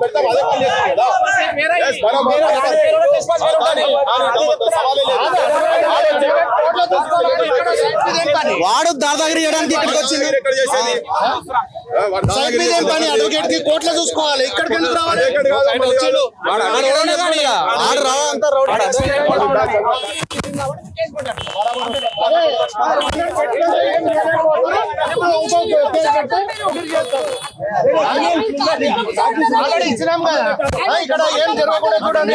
పెడతాం అదే పని చేస్తాం కదా. వాడు దాదాగిరి చేయడానికి ఇక్కడికి వచ్చింది. పని అడ్వకేట్ కి కోర్టులో చూసుకోవాలి, ఇక్కడికి ఎందుకు రావాలి? ఇచ్చినాం కదా, ఇక్కడ ఏం జరగకుండా చూడండి.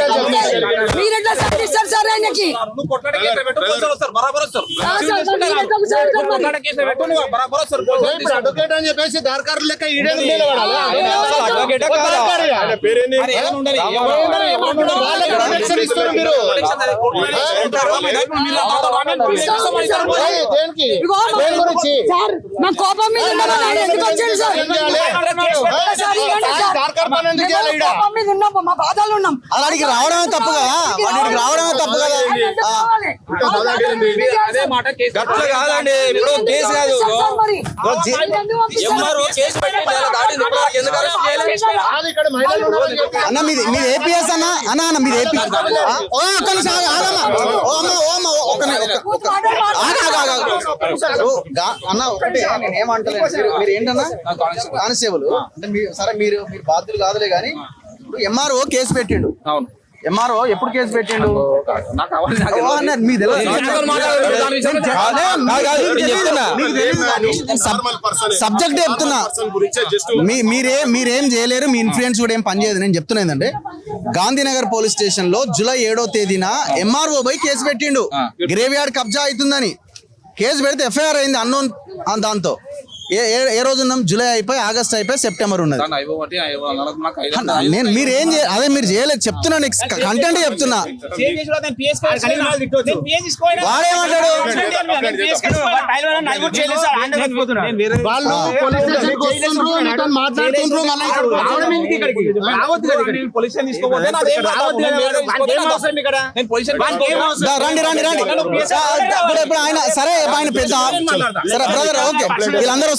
అడ్వకేట్ అని చెప్పేసి దార్కారు లెక్క అలాంటికి రావడమే తప్పు కదా, వాటికి రావడమే తప్పు కదా. కాదండి, ఇప్పుడు కేసు కాదు, అన్న మీది ఏపీఎస్ అన్న అన్న అన్న మీది ఏపీ ఒక్క నిమిషం అన్న ఒకటే నేను ఏమంటలేదు. మీరు ఏంటన్నా కానిస్టేబుల్ అంటే సరే మీరు బాధ్యులు కాదులే కానీ ఇప్పుడు ఎంఆర్ఓ కేసు పెట్టిండు. అవును, ఎంఆర్ఓ ఎప్పుడు కేసు పెట్టిండు? సబ్జెక్ట్ చెప్తున్నా, మీరేం చేయలేరు, మీ ఇన్ఫ్లుయెన్స్ కూడా ఏం పనిచేయదు. నేను చెప్తున్నా ఏంటంటే గాంధీనగర్ పోలీస్ స్టేషన్ లో జూలై 7వ తేదీన ఎంఆర్ఓ పై కేసు పెట్టిండు. గ్రేవ్ యార్డ్ కబ్జా అవుతుందని కేసు పెడితే ఎఫ్ఐఆర్ అయింది అన్నోన్. దాంతో ఏ రోజు ఉన్నాం? జూలై అయిపోయి ఆగస్ట్ అయిపోయి సెప్టెంబర్ ఉన్నది. నేను మీరేం అదే మీరు చేయలేదు చెప్తున్నా, నీకు కంటెంట్ చెప్తున్నా. వాడేమంటాడు? రండి రండి రండి. ఇప్పుడు ఆయన సరే ఆయన పెద్ద సరే బ్రదర్, ఓకే వీళ్ళందరూ వస్తారు.